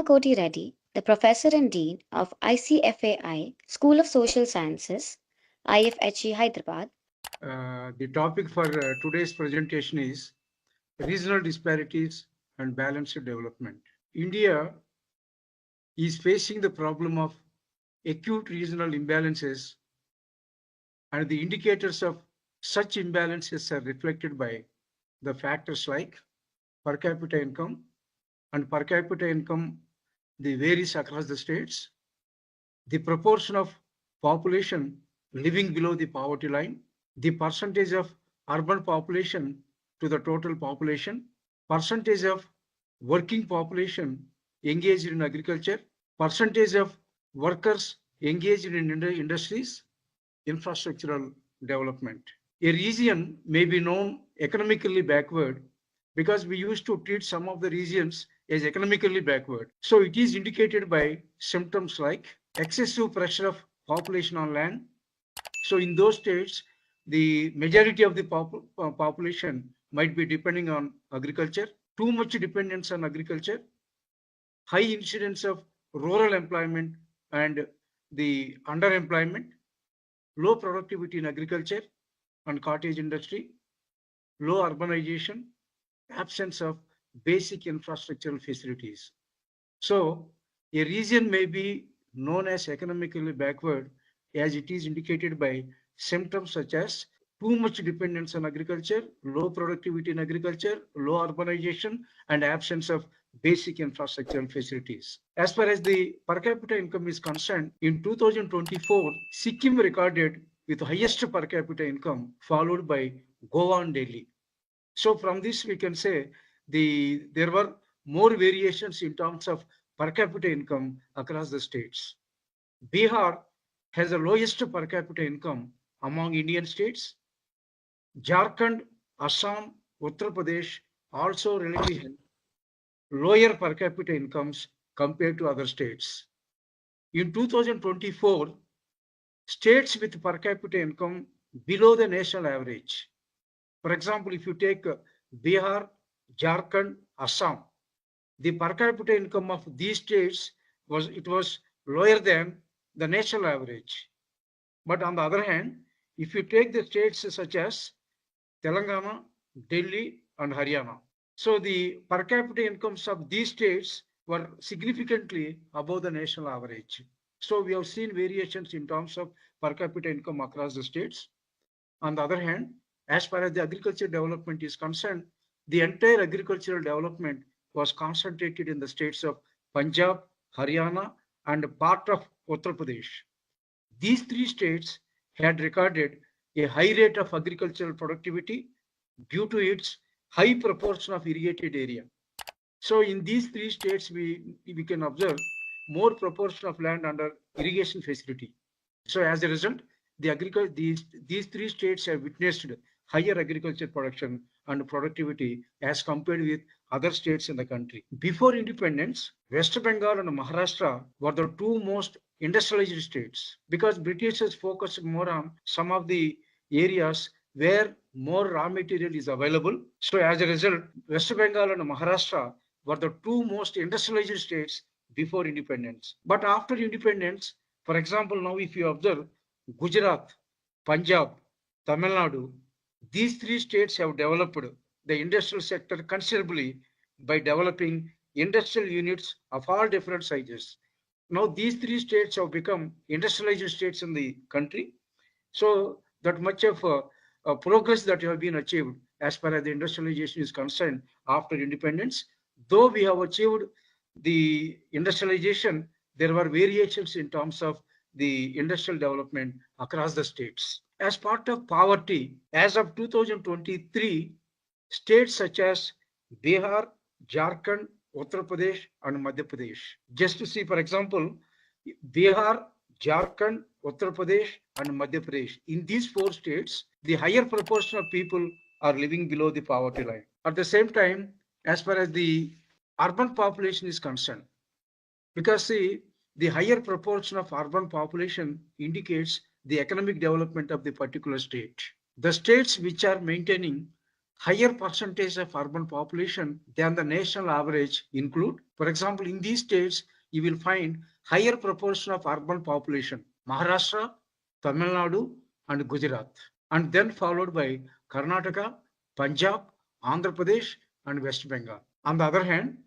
Koti Reddy, the Professor and Dean of ICFAI, School of Social Sciences, IFHE Hyderabad. The topic for today's presentation is regional disparities and balanced development. India is facing the problem of acute regional imbalances, and the indicators of such imbalances are reflected by the factors like per capita income, and per capita income they varies across the states, the proportion of population living below the poverty line, the percentage of urban population to the total population, percentage of working population engaged in agriculture, percentage of workers engaged in industries, infrastructural development. A region may be known economically backward because we used to treat some of the regions as economically backward. So it is indicated by symptoms like excessive pressure of population on land. So in those states, the majority of the population might be depending on agriculture, too much dependence on agriculture, high incidence of rural employment and the underemployment, low productivity in agriculture and cottage industry, low urbanization, absence of basic infrastructural facilities. So a region may be known as economically backward as it is indicated by symptoms such as too much dependence on agriculture, low productivity in agriculture, low urbanization, and absence of basic infrastructural facilities. As far as the per capita income is concerned, in 2024, Sikkim recorded with highest per capita income, followed by Goa and Delhi. So from this, we can say there were more variations in terms of per capita income across the states. Bihar has the lowest per capita income among Indian states. Jharkhand, Assam, Uttar Pradesh also relatively have lower per capita incomes compared to other states. In 2024, states with per capita income below the national average. For example, if you take Bihar, Jharkhand, Assam, the per capita income of these states was lower than the national average. But on the other hand, if you take the states such as Telangana, Delhi, and Haryana, so the per capita incomes of these states were significantly above the national average. So we have seen variations in terms of per capita income across the states. On the other hand, as far as the agriculture development is concerned, the entire agricultural development was concentrated in the states of Punjab, Haryana, and part of Uttar Pradesh. These three states had recorded a high rate of agricultural productivity due to its high proportion of irrigated area. So in these three states, we can observe more proportion of land under irrigation facility. So as a result, these three states have witnessed higher agriculture production and productivity as compared with other states in the country. Before independence, West Bengal and Maharashtra were the two most industrialized states because Britishers focused more on some of the areas where more raw material is available. So as a result, West Bengal and Maharashtra were the two most industrialized states before independence. But after independence, for example, now if you observe Gujarat, Punjab, Tamil Nadu, these three states have developed the industrial sector considerably by developing industrial units of all different sizes. Now these three states have become industrialized states in the country. So that much of progress that have been achieved as far as the industrialization is concerned after independence. Though we have achieved the industrialization, there were variations in terms of the industrial development across the states. As part of poverty, as of 2023, states such as Bihar, Jharkhand, Uttar Pradesh, and Madhya Pradesh. Just to see, for example, Bihar, Jharkhand, Uttar Pradesh, and Madhya Pradesh. In these four states, the higher proportion of people are living below the poverty line. At the same time, as far as the urban population is concerned, because see, the higher proportion of urban population indicates the economic development of the particular state. The states which are maintaining higher percentage of urban population than the national average include. For example, in these states, you will find higher proportion of urban population, Maharashtra, Tamil Nadu, and Gujarat, and then followed by Karnataka, Punjab, Andhra Pradesh, and West Bengal. On the other hand,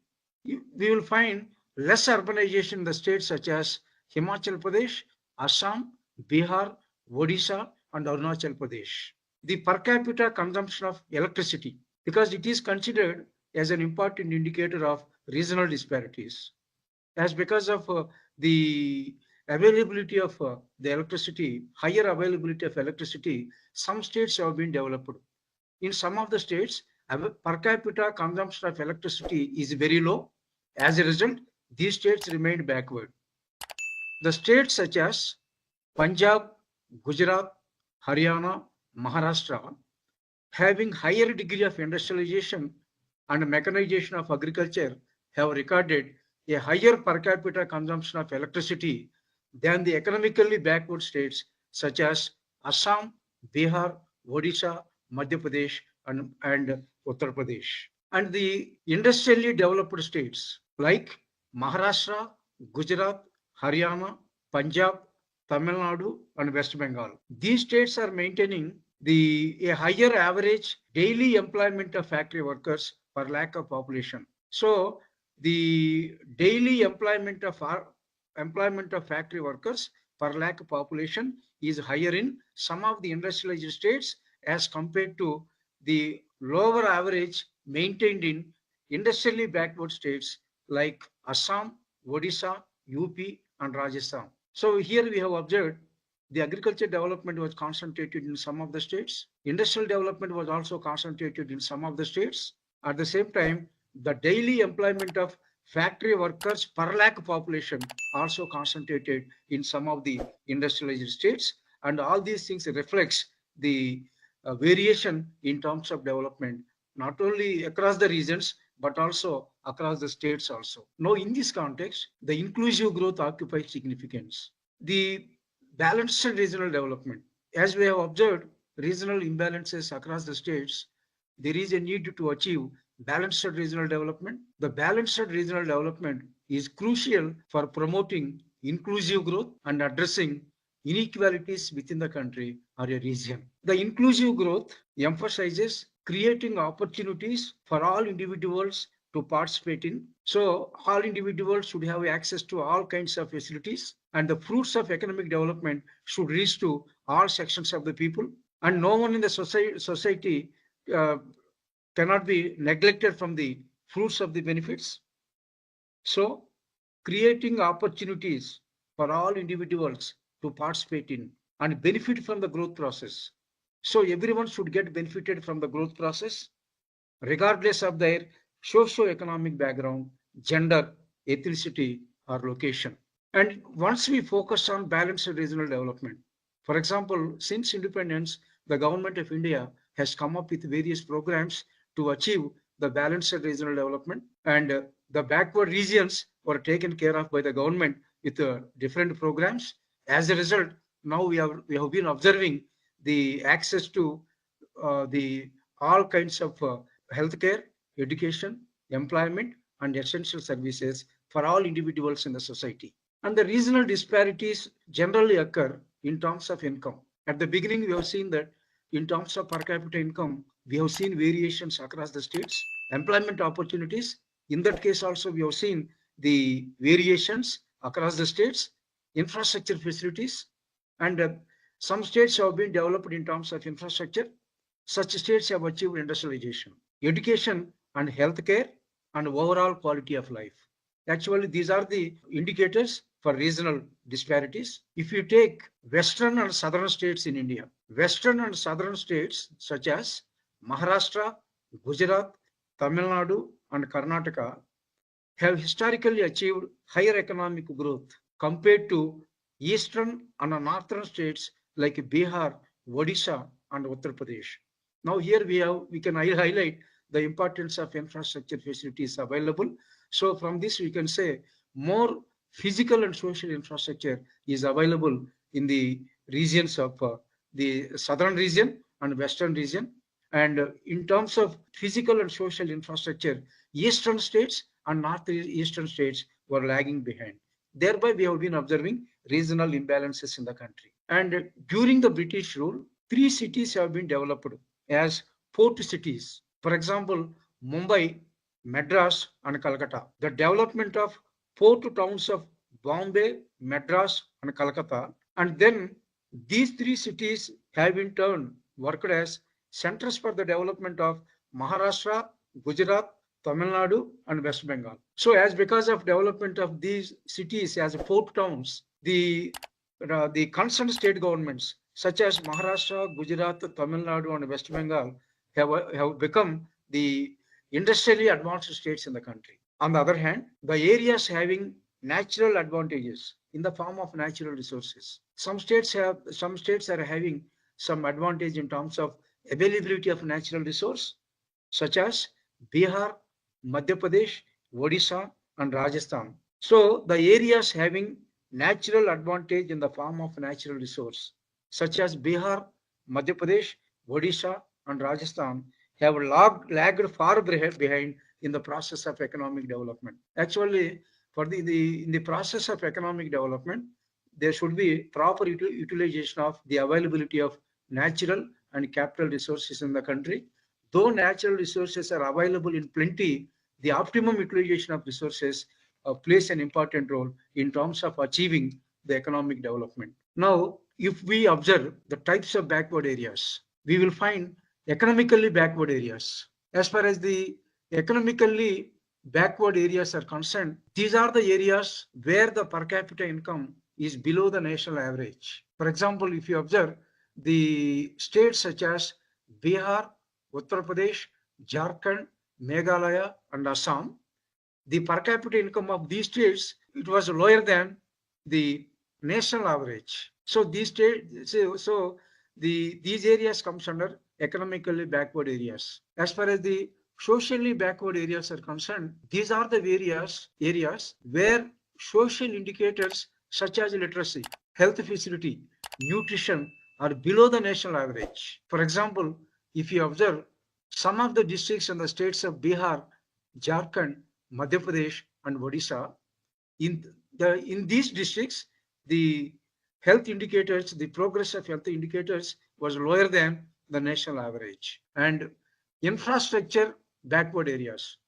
we will find less urbanization in the states such as Himachal Pradesh, Assam, Bihar, Odisha, and Arunachal Pradesh. The per capita consumption of electricity, because it is considered as an important indicator of regional disparities. As because of the availability of the electricity, higher availability of electricity, some states have been developed. In some of the states, per capita consumption of electricity is very low. As a result, these states remained backward. The states such as Punjab, Gujarat, Haryana, Maharashtra, having higher degree of industrialization and mechanization of agriculture, have recorded a higher per capita consumption of electricity than the economically backward states such as Assam, Bihar, Odisha, Madhya Pradesh, and Uttar Pradesh. And the industrially developed states like Maharashtra, Gujarat, Haryana, Punjab, Tamil Nadu, and West Bengal. These states are maintaining a higher average daily employment of factory workers per lakh of population. So the daily employment of factory workers per lakh population is higher in some of the industrialized states as compared to the lower average maintained in industrially backward states like Assam, Odisha, UP, and Rajasthan. So here we have observed the agriculture development was concentrated in some of the states. Industrial development was also concentrated in some of the states. At the same time, the daily employment of factory workers per lakh population also concentrated in some of the industrialized states. And all these things reflects the variation in terms of development, not only across the regions, but also across the states also. Now, in this context, the inclusive growth occupies significance. The balanced regional development. As we have observed regional imbalances across the states, there is a need to achieve balanced regional development. The balanced regional development is crucial for promoting inclusive growth and addressing inequalities within the country or a region. The inclusive growth emphasizes creating opportunities for all individuals to participate in. So all individuals should have access to all kinds of facilities, and the fruits of economic development should reach to all sections of the people, and no one in the society uh, cannot be neglected from the fruits of the benefits. So creating opportunities for all individuals to participate in and benefit from the growth process. So everyone should get benefited from the growth process regardless of their socio-economic background, gender, ethnicity, or location. And once we focus on balanced regional development, for example, since independence, the government of India has come up with various programs to achieve the balanced regional development, and the backward regions were taken care of by the government with different programs. As a result, now we have been observing the access to the all kinds of healthcare, education, employment, and essential services for all individuals in the society. And the regional disparities generally occur in terms of income. At the beginning, we have seen that in terms of per capita income, we have seen variations across the states. Employment opportunities, in that case also, we have seen the variations across the states. Infrastructure facilities, and some states have been developed in terms of infrastructure. Such states have achieved industrialization, education, and healthcare, and overall quality of life. Actually, these are the indicators for regional disparities. If you take western and southern states in India, western and southern states such as Maharashtra, Gujarat, Tamil Nadu, and Karnataka have historically achieved higher economic growth compared to eastern and northern states like Bihar, Odisha, and Uttar Pradesh. Now here we can highlight the importance of infrastructure facilities available. So from this we can say more physical and social infrastructure is available in the regions of the southern region and western region, And in terms of physical and social infrastructure, eastern states and northeastern states were lagging behind. Thereby, we have been observing regional imbalances in the country. And during the British rule, three cities have been developed as port cities. For example, Mumbai, Madras, and Calcutta. The development of port towns of Bombay, Madras, and Calcutta, and then these three cities have in turn worked as centers for the development of Maharashtra, Gujarat, Tamil Nadu, and West Bengal. So, as because of development of these cities as port towns, the concerned state governments such as Maharashtra, Gujarat, Tamil Nadu, and West Bengal have become the industrially advanced states in the country. On the other hand, the areas having natural advantages in the form of natural resources. Some states are having some advantage in terms of availability of natural resource, such as Bihar, Madhya Pradesh, Odisha, and Rajasthan. So the areas having natural advantage in the form of natural resource, such as Bihar, Madhya Pradesh, Odisha, and Rajasthan, have lagged far behind in the process of economic development. Actually, for in the process of economic development, there should be proper utilization of the availability of natural and capital resources in the country. Though natural resources are available in plenty, the optimum utilization of resources plays an important role in terms of achieving the economic development. Now, if we observe the types of backward areas, we will find economically backward areas. As far as the economically backward areas are concerned, these are the areas where the per capita income is below the national average. For example, if you observe the states such as Bihar, Uttar Pradesh, Jharkhand, Meghalaya, and Assam, the per capita income of these states, it was lower than the national average. So these states, these areas comes under economically backward areas. As far as the socially backward areas are concerned, these are the areas where social indicators such as literacy, health facility, nutrition are below the national average. For example, if you observe some of the districts in the states of Bihar, Jharkhand, Madhya Pradesh, and Odisha, in these districts, the health indicators, the progress of health indicators was lower than the national average. And infrastructure backward areas.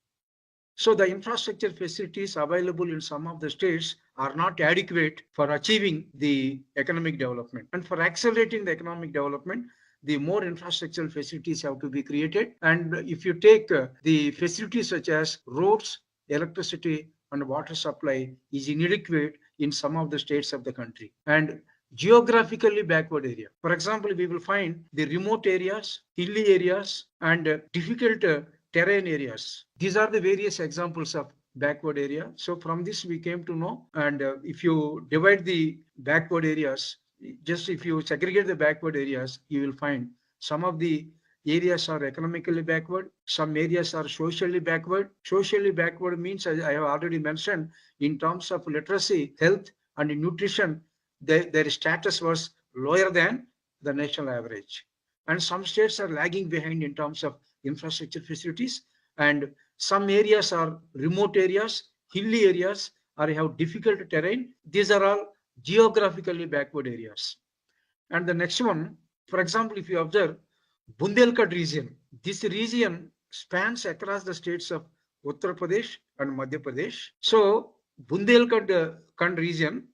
So the infrastructure facilities available in some of the states are not adequate for achieving the economic development. And for accelerating the economic development, the more infrastructural facilities have to be created. And if you take the facilities such as roads, electricity, and water supply is inadequate in some of the states of the country. And geographically backward area. For example, we will find the remote areas, hilly areas, and difficult terrain areas. These are the various examples of backward area. So from this we came to know, and if you divide the backward areas, just if you segregate the backward areas, you will find some of the areas are economically backward, some areas are socially backward. Socially backward means, as I have already mentioned, in terms of literacy, health, and nutrition, their status was lower than the national average. And some states are lagging behind in terms of infrastructure facilities, and some areas are remote areas, hilly areas, or have difficult terrain. These are all geographically backward areas. And the next one, for example, if you observe Bundelkhand region, this region spans across the states of Uttar Pradesh and Madhya Pradesh. So Bundelkhand region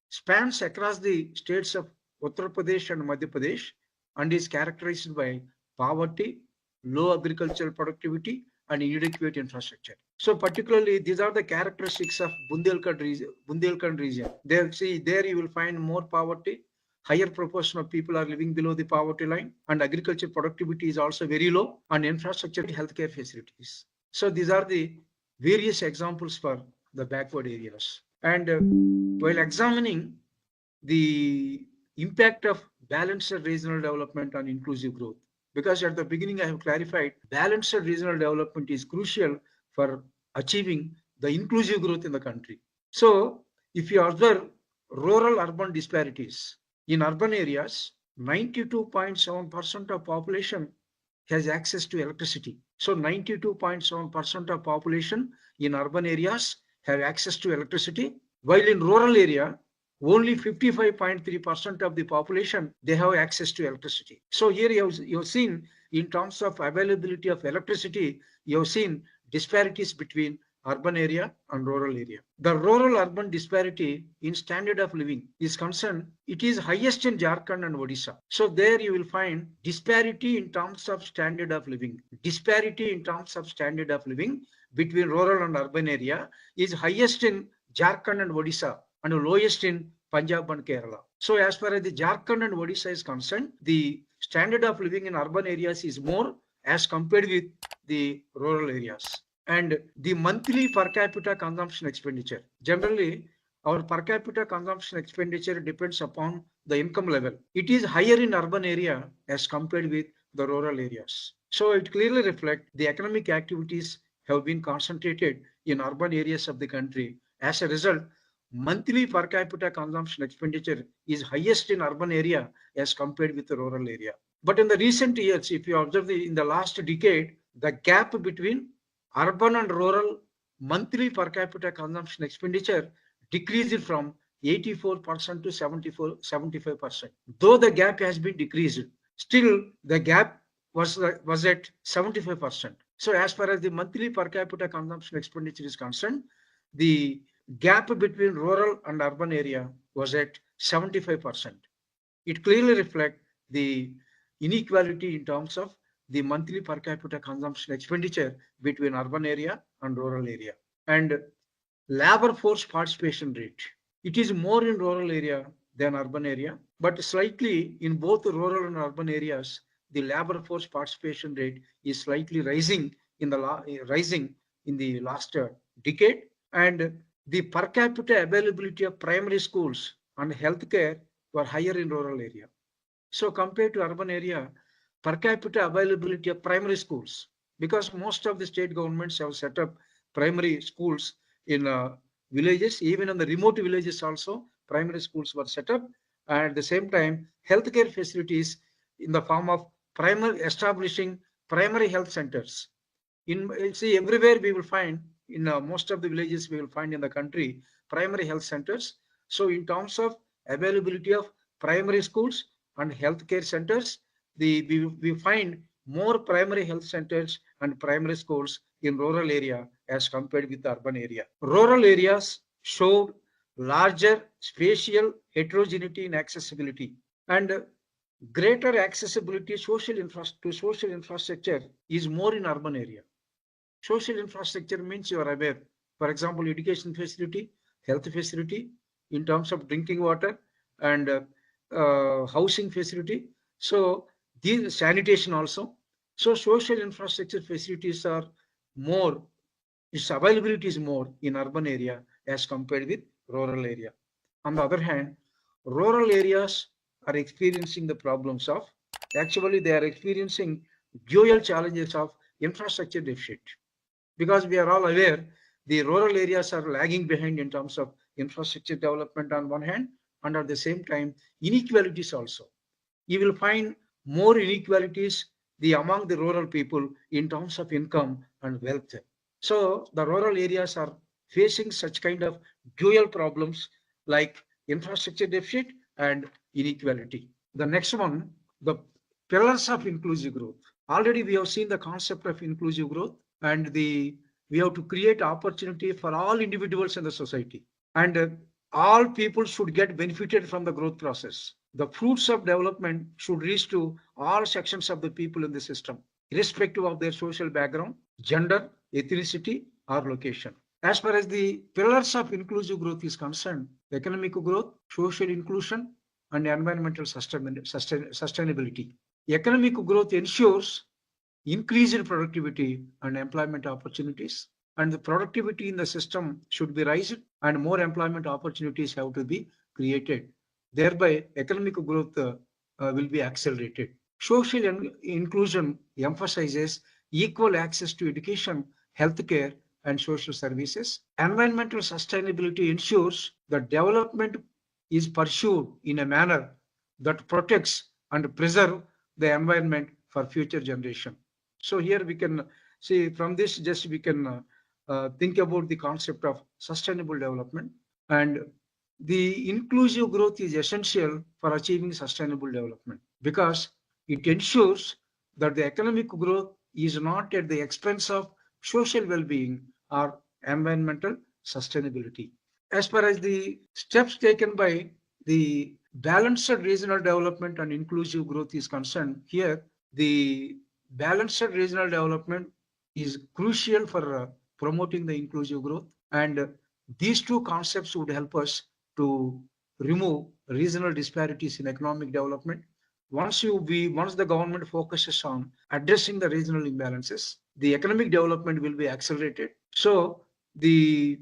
spans across the states of Uttar Pradesh and Madhya Pradesh and is characterized by poverty, low agricultural productivity, and inadequate infrastructure. So particularly these are the characteristics of Bundelkhand region. There you will find more poverty, higher proportion of people are living below the poverty line, and agriculture productivity is also very low, and infrastructure healthcare facilities. So these are the various examples for the backward areas. And while examining the impact of balanced regional development on inclusive growth, because at the beginning I have clarified balanced regional development is crucial for achieving the inclusive growth in the country. So if you observe rural urban disparities, in urban areas 92.7% of population has access to electricity. So 92.7% of population in urban areas have access to electricity, while in rural area, only 55.3% of the population, they have access to electricity. So here you've seen, in terms of availability of electricity, you've seen disparities between urban area and rural area. The rural urban disparity in standard of living is concerned, it is highest in Jharkhand and Odisha. So there you will find disparity in terms of standard of living. Disparity in terms of standard of living between rural and urban area is highest in Jharkhand and Odisha and lowest in Punjab and Kerala. So as far as the Jharkhand and Odisha is concerned, the standard of living in urban areas is more as compared with the rural areas. And the monthly per capita consumption expenditure. Generally, our per capita consumption expenditure depends upon the income level. It is higher in urban area as compared with the rural areas. So it clearly reflects the economic activities have been concentrated in urban areas of the country. As a result, monthly per capita consumption expenditure is highest in urban area as compared with the rural area. But in the recent years, if you observe in the last decade, the gap between urban and rural monthly per capita consumption expenditure decreased from 84% to 75%. Though the gap has been decreased, still the gap was at 75%. So as far as the monthly per capita consumption expenditure is concerned, the gap between rural and urban area was at 75%. It clearly reflects the inequality in terms of the monthly per capita consumption expenditure between urban area and rural area. And labor force participation rate. It is more in rural area than urban area, but slightly in both rural and urban areas, the labor force participation rate is slightly rising in the last decade. And the per capita availability of primary schools and healthcare were higher in rural area. So compared to urban area, per capita availability of primary schools, because most of the state governments have set up primary schools in villages, even in the remote villages also, primary schools were set up. And at the same time, healthcare facilities in the form of establishing primary health centers. See, everywhere we will find, in most of the villages we will find in the country, primary health centers. So in terms of availability of primary schools and healthcare centers, we find more primary health centers and primary schools in rural area as compared with the urban area. Rural areas showed larger spatial heterogeneity in accessibility, and greater accessibility to social infrastructure is more in urban area. Social infrastructure means you are aware. For example, education facility, health facility, in terms of drinking water and housing facility. So these sanitation also. So social infrastructure facilities are more, its availability is more in urban area as compared with rural area. On the other hand, rural areas are experiencing the problems of, actually they are experiencing dual challenges of infrastructure deficit, because we are all aware the rural areas are lagging behind in terms of infrastructure development on one hand, and at the same time inequalities also. You will find more inequalities among the rural people in terms of income and wealth. So the rural areas are facing such kind of dual problems like infrastructure deficit and inequality. The next one, the pillars of inclusive growth. Already we have seen the concept of inclusive growth, and we have to create opportunity for all individuals in the society, and all people should get benefited from the growth process. The fruits of development should reach to all sections of the people in the system, irrespective of their social background, gender, ethnicity, or location. As far as the pillars of inclusive growth is concerned, economic growth, social inclusion, and environmental sustainability. Economic growth ensures increased productivity and employment opportunities, and the productivity in the system should be raised and more employment opportunities have to be created. Thereby, economic growth will be accelerated. Social inclusion emphasizes equal access to education, healthcare, and social services. Environmental sustainability ensures that development is pursued in a manner that protects and preserve the environment for future generation. So here we can see from this, just we can think about the concept of sustainable development. And the inclusive growth is essential for achieving sustainable development because it ensures that the economic growth is not at the expense of social well-being or environmental sustainability. As far as the steps taken by the balanced regional development and inclusive growth is concerned, here the balanced regional development is crucial for promoting the inclusive growth, and these two concepts would help us to remove regional disparities in economic development. Once the government focuses on addressing the regional imbalances, the economic development will be accelerated. So the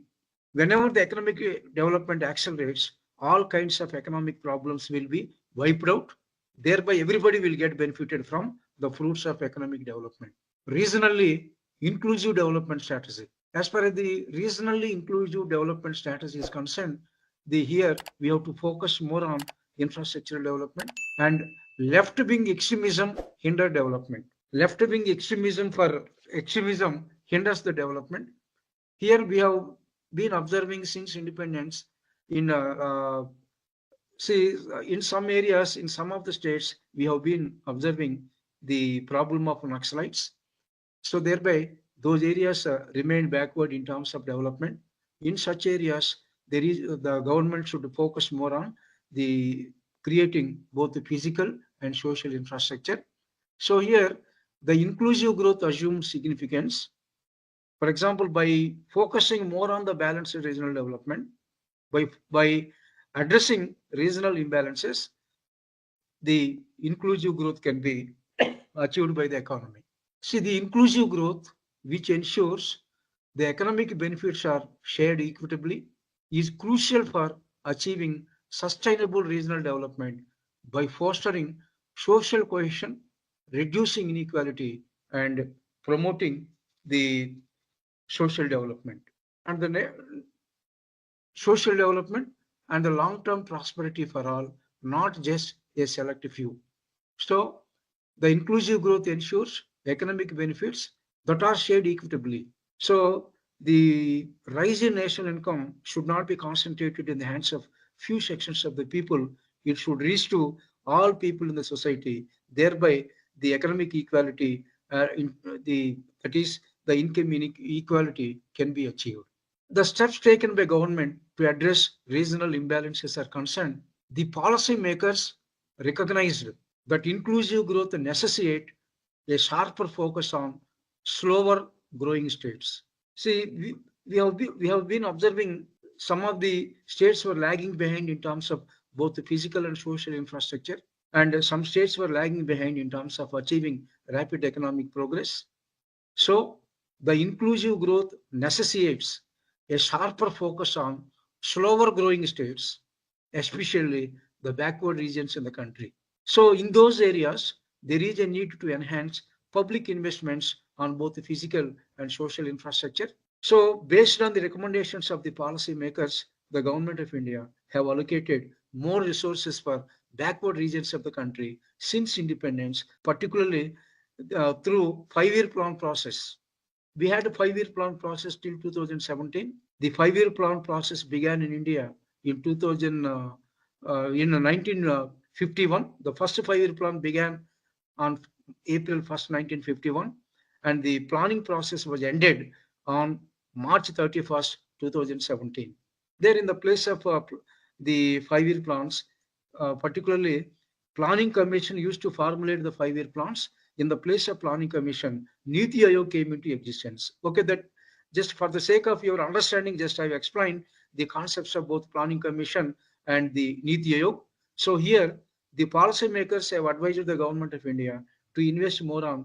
whenever the economic development accelerates, all kinds of economic problems will be wiped out. Thereby, everybody will get benefited from the fruits of economic development. Regionally inclusive development strategy. As far as the regionally inclusive development strategy is concerned, here we have to focus more on infrastructural development, and left-wing extremism hinder development. Left-wing extremism hinders the development. Here we have been observing since independence in in some areas, in some of the states, we have been observing the problem of Naxalites. So thereby, those areas remain backward in terms of development. In such areas, the government should focus more on the creating both the physical and social infrastructure. So here, the inclusive growth assumes significance. For example, by focusing more on the balanced regional development, by addressing regional imbalances, the inclusive growth can be achieved by the economy. See, the inclusive growth, which ensures the economic benefits are shared equitably, is crucial for achieving sustainable regional development by fostering social cohesion, reducing inequality, and promoting the social development. And the social development and the long-term prosperity for all, not just a select few. So the inclusive growth ensures economic benefits that are shared equitably. So the rise in national income should not be concentrated in the hands of few sections of the people. It should reach to all people in the society. Thereby, the economic equality, that is, the income inequality can be achieved. The steps taken by government to address regional imbalances are concerned. The policy makers recognized that inclusive growth necessitate a sharper focus on slower growing states. See, we have been observing some of the states were lagging behind in terms of both the physical and social infrastructure, and some states were lagging behind in terms of achieving rapid economic progress. So, the inclusive growth necessitates a sharper focus on slower growing states, especially the backward regions in the country. So, in those areas, there is a need to enhance public investments on both the physical and social infrastructure. So, based on the recommendations of the policymakers, the government of India have allocated more resources for backward regions of the country since independence, particularly through five-year plan process. We had a five-year plan process till 2017. The five-year plan process began in India in 1951. The first five-year plan began on April 1st, 1951, and the planning process was ended on March 31st, 2017. There, in the place of the five-year plans, particularly Planning Commission used to formulate the five-year plans. In the place of Planning Commission, Niti Aayog came into existence. Okay, that just for the sake of your understanding, just I've explained the concepts of both Planning Commission and the Niti Aayog. So here, the policymakers have advised the government of India to invest more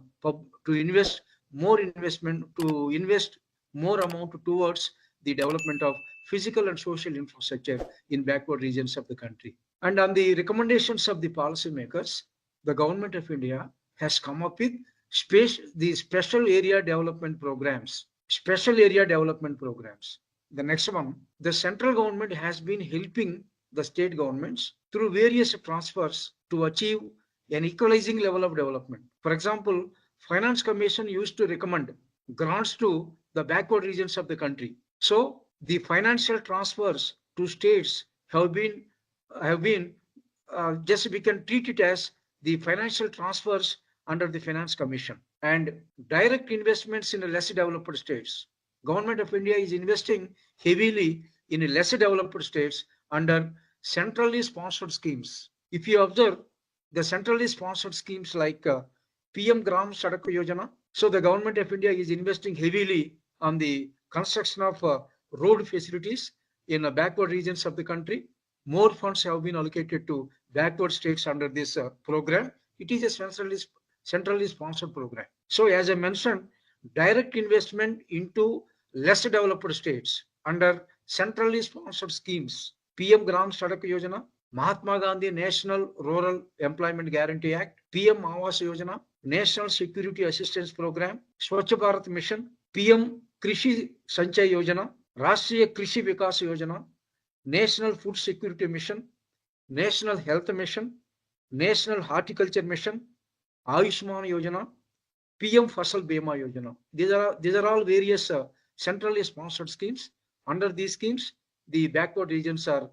more amount towards the development of physical and social infrastructure in backward regions of the country. And on the recommendations of the policymakers, the government of India has come up with the special area development programs. Special area development programs. The next one, the central government has been helping the state governments through various transfers to achieve an equalizing level of development. For example, Finance Commission used to recommend grants to the backward regions of the country. So the financial transfers to states have been just we can treat it as the financial transfers under the Finance Commission and direct investments in less developed states. Government of India is investing heavily in less developed states under centrally sponsored schemes. If you observe the centrally sponsored schemes like PM Gram Sadak Yojana, so the government of India is investing heavily on the construction of road facilities in backward regions of the country. More funds have been allocated to backward states under this program. It is a centrally sponsored program. So as I mentioned, direct investment into less developed states under centrally sponsored schemes, PM Gram Sadak Yojana, Mahatma Gandhi National Rural Employment Guarantee Act, PM Awas Yojana, National Security Assistance Program, Swachh Bharat Mission, PM Krishi Sanchay Yojana, Rashtriya Krishi Vikas Yojana, National Food Security Mission, National Health Mission, National Horticulture Mission, Ayushman Yojana, PM Fasal Bima Yojana. These are all various centrally sponsored schemes. Under these schemes, the backward regions are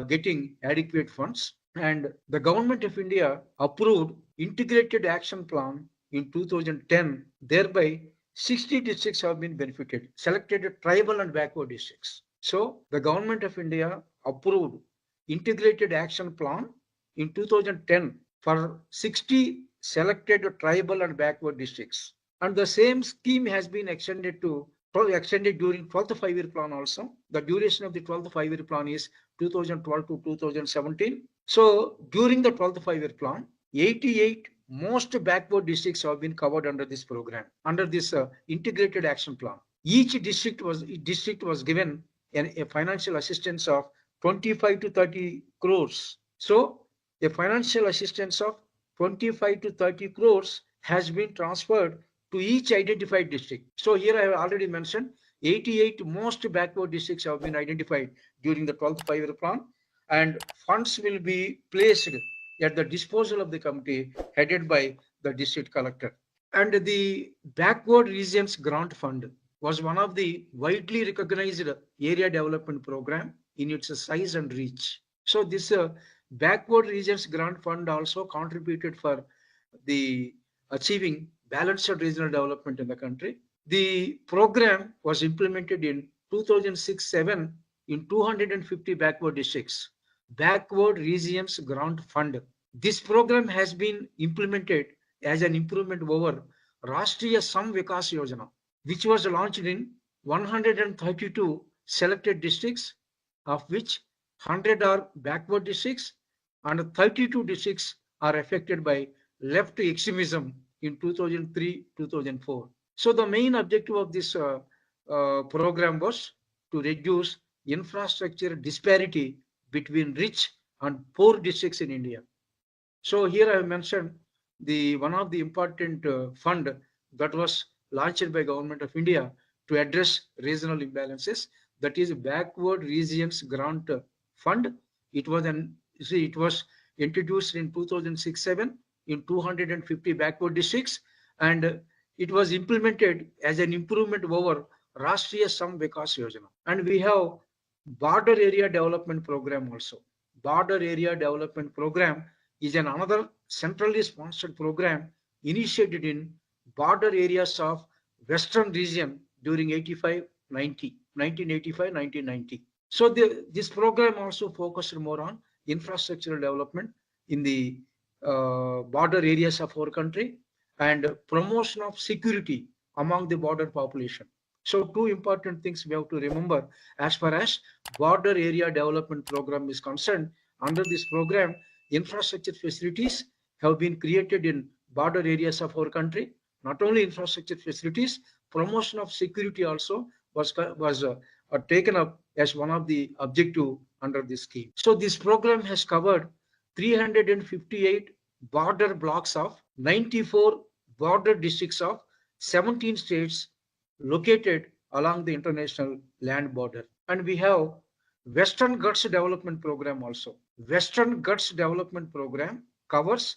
getting adequate funds. And the government of India approved integrated action plan in 2010. Thereby, 60 districts have been benefited, selected tribal and backward districts. So the government of India approved integrated action plan in 2010 for 60 selected tribal and backward districts. And the same scheme has been extended during 12th five-year plan also. The duration of the 12th five-year plan is 2012 to 2017. So during the 12th five-year plan, 88 most backward districts have been covered under this program, under this integrated action plan. Each district was given a financial assistance of 25 to 30 crores. So a financial assistance of 25 to 30 crores has been transferred to each identified district. So here I have already mentioned 88 most backward districts have been identified during the 12th five-year plan, and funds will be placed at the disposal of the committee headed by the district collector. And the backward regions grant fund was one of the widely recognized area development program in its size and reach. So this backward regions grant fund also contributed for the achieving balanced regional development in the country. The program was implemented in 2006-7 in 250 backward districts. Backward Regions Grant Fund. This program has been implemented as an improvement over Rashtriya Sam Vikas Yojana, which was launched in 132 selected districts, of which 100 are backward districts and 32 districts are affected by left extremism in 2003-2004. So the main objective of this program was to reduce infrastructure disparity between rich and poor districts in India. So here I have mentioned the one of the important fund that was launched by Government of India to address regional imbalances. That is Backward Regions Grant Fund. It was introduced in 2006-7 in 250 backward districts, and it was implemented as an improvement over Rashtriya Sam Vikas Yojana. And we have Border Area Development Program also. Border Area Development Program is another centrally sponsored program initiated in border areas of Western region during 1985-1990. So this program also focused more on infrastructural development in the border areas of our country and promotion of security among the border population. So two important things we have to remember as far as border area development program is concerned. Under this program, infrastructure facilities have been created in border areas of our country. Not only infrastructure facilities, promotion of security also was taken up as one of the objective under this scheme. So this program has covered 358 border blocks of 94 border districts of 17 states located along the international land border. And we have Western Ghats Development Program also. Western Ghats Development Program covers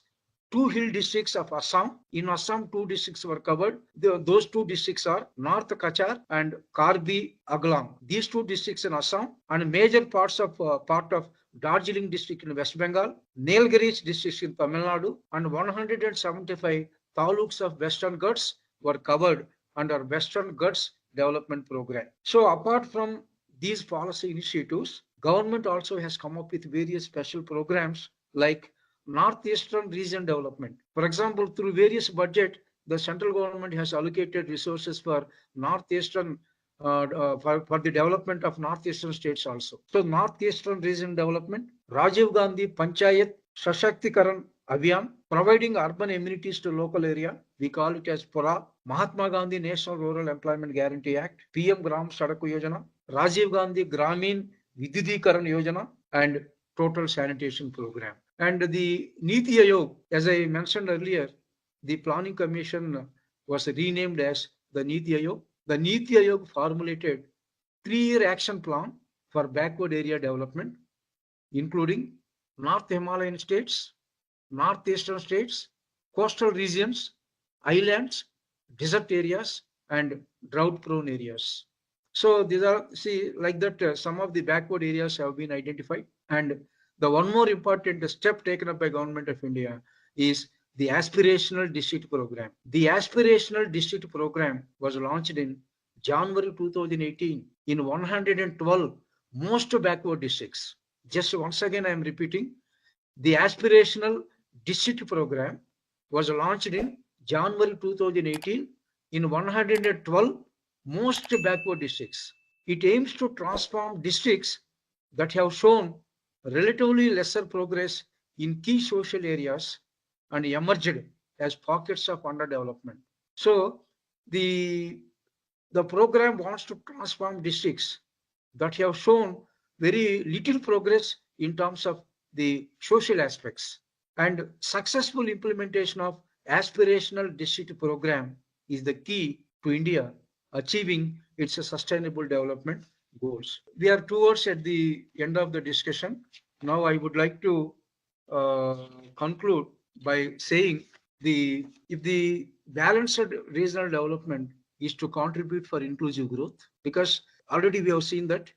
two hill districts of Assam. In Assam, two districts were covered. Those two districts are North Kachar and Karbi Aglam. These two districts in Assam and major part of Darjeeling district in West Bengal, Nilgiris district in Tamil Nadu, and 175 taluks of Western Ghats were covered under Western Ghats Development Program. So apart from these policy initiatives, government also has come up with various special programs like Northeastern Region Development. For example, through various budget, the central government has allocated resources for Northeastern for the development of Northeastern states also. So Northeastern Region Development, Rajiv Gandhi Panchayat Sashaktikaran Abhiyan, providing urban amenities to local area. We call it as PURA. Mahatma Gandhi National Rural Employment Guarantee Act, PM Gram Sadak Yojana, Rajiv Gandhi Gramin Vidyutikaran Yojana, and Total Sanitation Program. And the Niti Aayog, as I mentioned earlier, the Planning Commission was renamed as the Niti Aayog. The Niti Aayog formulated 3-year action plan for backward area development, including North Himalayan states, Northeastern states, coastal regions, islands, desert areas, and drought-prone areas. So these are, like that, some of the backward areas have been identified. And the one more important step taken up by Government of India is the Aspirational District Program. The Aspirational District Program was launched in January 2018 in 112 most backward districts. Just once again, I am repeating, the Aspirational District Program was launched in January 2018 in 112 most backward districts. It aims to transform districts that have shown relatively lesser progress in key social areas and emerged as pockets of underdevelopment. So the program wants to transform districts that have shown very little progress in terms of the social aspects. And successful implementation of aspirational district program is the key to India achieving its sustainable development goals. We are towards at the end of the discussion. Now I would like to conclude by saying if the balanced regional development is to contribute for inclusive growth, because already we have seen that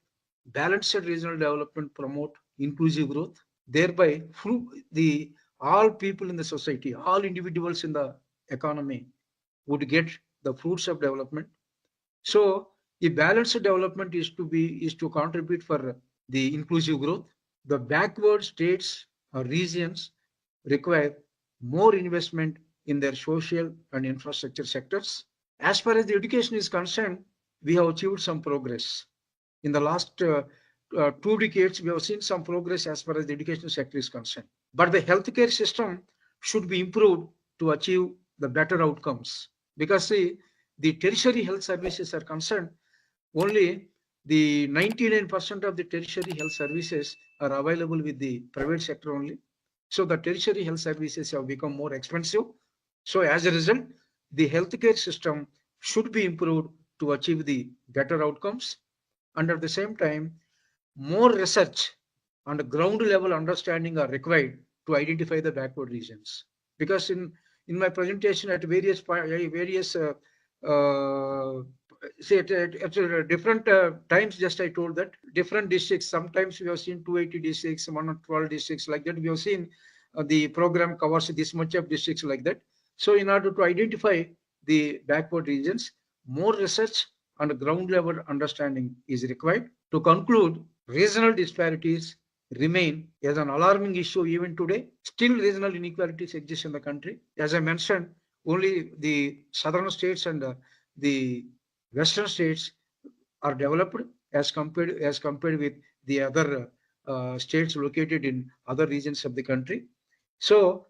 balanced regional development promote inclusive growth, thereby the all people in the society, all individuals in the economy would get the fruits of development. So the balanced development is to contribute for the inclusive growth. The backward states or regions require more investment in their social and infrastructure sectors. As far as the education is concerned, we have achieved some progress. In the last 2 decades, we have seen some progress as far as the education sector is concerned. But the healthcare system should be improved to achieve the better outcomes. Because the tertiary health services are concerned, only the 99% of the tertiary health services are available with the private sector only. So the tertiary health services have become more expensive. So as a result, the healthcare system should be improved to achieve the better outcomes. And at the same time, more research and ground level understanding are required to identify the backward regions. Because in my presentation at various at different times, just I told that different districts, sometimes we have seen 280 districts, 112 districts, like that. We have seen the program covers this much of districts, like that. So in order to identify the backward regions, more research and ground level understanding is required. To conclude, regional disparities remain as an alarming issue even today. Still, regional inequalities exist in the country. As I mentioned, only the southern states and the western states are developed as compared with the other states located in other regions of the country. So,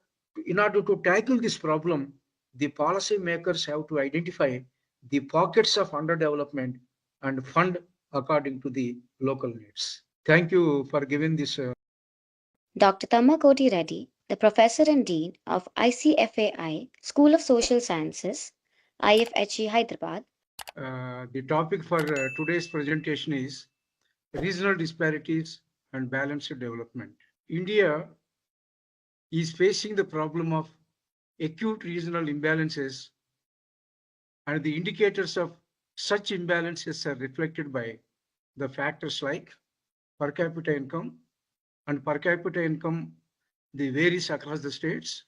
in order to tackle this problem, the policy makers have to identify the pockets of underdevelopment and fund according to the local needs. Thank you for giving this. Dr. Koti Reddy, the Professor and Dean of ICFAI, School of Social Sciences, IFHE Hyderabad. The topic for today's presentation is regional disparities and balanced development. India is facing the problem of acute regional imbalances, and the indicators of such imbalances are reflected by the factors like per capita income, and per capita income they varies across the states,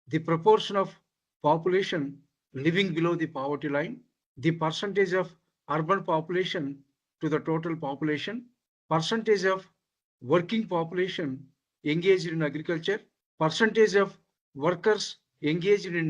the proportion of population living below the poverty line, the percentage of urban population to the total population, percentage of working population engaged in agriculture, percentage of workers engaged in